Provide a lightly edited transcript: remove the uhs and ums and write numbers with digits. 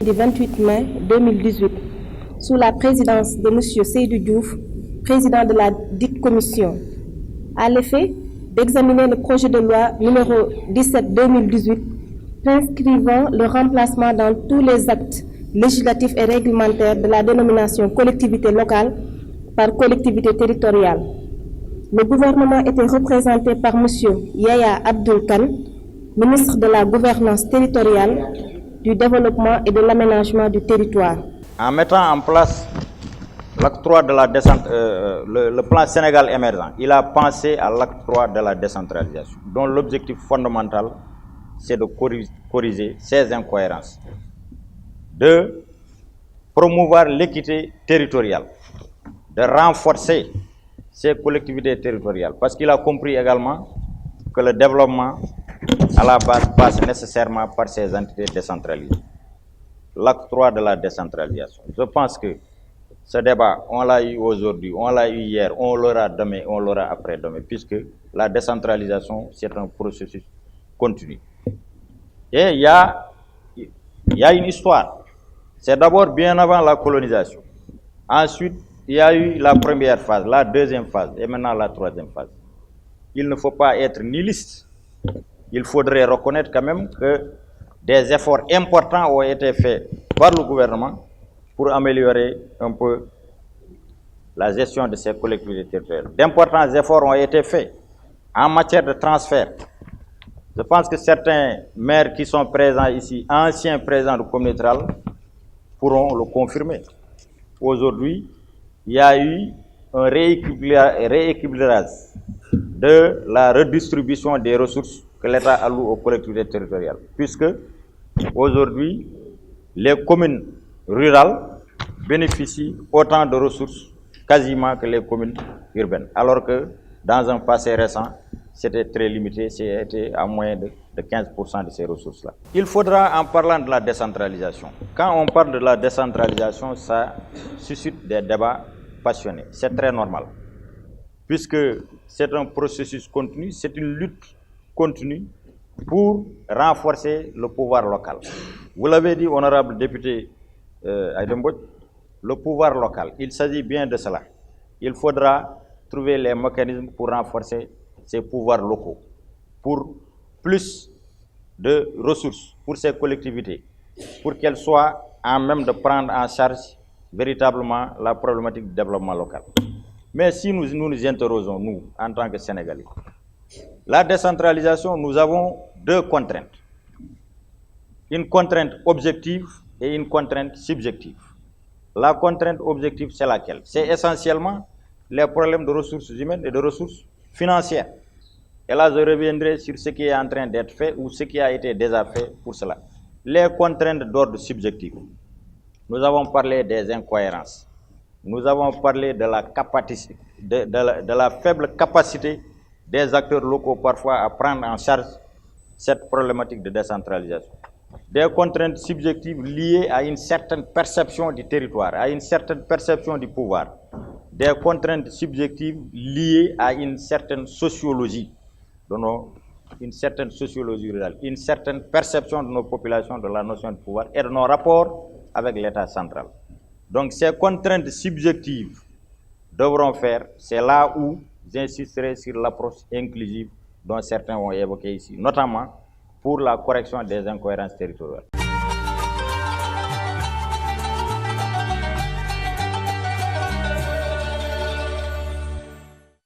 du 28 mai 2018, sous la présidence de M. Seydou Diouf, président de la dite commission, à l'effet d'examiner le projet de loi numéro 17-2018 prescrivant le remplacement dans tous les actes législatifs et réglementaires de la dénomination collectivité locale par collectivité territoriale. Le gouvernement était représenté par M. Yaya Abdoul Kane, ministre de la Gouvernance territoriale, du développement et de l'aménagement du territoire. En mettant en place l'acte 3 de la le plan Sénégal émergent, il a pensé à l'acte 3 de la décentralisation, dont l'objectif fondamental, c'est de corriger ces incohérences, de promouvoir l'équité territoriale, de renforcer ces collectivités territoriales, parce qu'il a compris également que le développement à la base passe nécessairement par ces entités décentralisées. L'acte 3 de la décentralisation. Je pense que ce débat, on l'a eu aujourd'hui, on l'a eu hier, on l'aura demain, on l'aura après-demain, puisque la décentralisation, c'est un processus continu. Et il y a une histoire. C'est d'abord bien avant la colonisation. Ensuite, il y a eu la première phase, la deuxième phase et maintenant la troisième phase. Il ne faut pas être nihiliste. Il faudrait reconnaître quand même que des efforts importants ont été faits par le gouvernement pour améliorer un peu la gestion de ces collectivités territoriales. D'importants efforts ont été faits en matière de transfert. Je pense que certains maires qui sont présents ici, anciens présidents de communauté rurale, pourront le confirmer. Aujourd'hui, il y a eu un rééquilibrage de la redistribution des ressources que l'État alloue aux collectivités territoriales, puisque aujourd'hui, les communes rurales bénéficient autant de ressources quasiment que les communes urbaines, alors que dans un passé récent, c'était très limité, c'était à moins de 15% de ces ressources-là. Il faudra, en parlant de la décentralisation, quand on parle de la décentralisation, ça suscite des débats passionnés. C'est très normal, puisque c'est un processus continu, c'est une lutte continue pour renforcer le pouvoir local. Vous l'avez dit, honorable député Aydemboj, le pouvoir local, il s'agit bien de cela. Il faudra trouver les mécanismes pour renforcer ces pouvoirs locaux, pour plus de ressources pour ces collectivités, pour qu'elles soient en même de prendre en charge véritablement la problématique du développement local. Mais si nous nous interrogeons, nous, en tant que Sénégalais, la décentralisation, nous avons deux contraintes. Une contrainte objective et une contrainte subjective. La contrainte objective, c'est laquelle? C'est essentiellement les problèmes de ressources humaines et de ressources financières. Et là, je reviendrai sur ce qui est en train d'être fait ou ce qui a été déjà fait pour cela. Les contraintes d'ordre subjectif. Nous avons parlé des incohérences. Nous avons parlé de la capacité, de la faible capacité des acteurs locaux parfois à prendre en charge cette problématique de décentralisation. Des contraintes subjectives liées à une certaine perception du territoire, à une certaine perception du pouvoir. Des contraintes subjectives liées à une certaine sociologie, une certaine sociologie rurale, une certaine perception de nos populations de la notion de pouvoir et de nos rapports avec l'État central. Donc ces contraintes subjectives devront faire, c'est là où j'insisterai sur l'approche inclusive dont certains ont évoqué ici, notamment pour la correction des incohérences territoriales.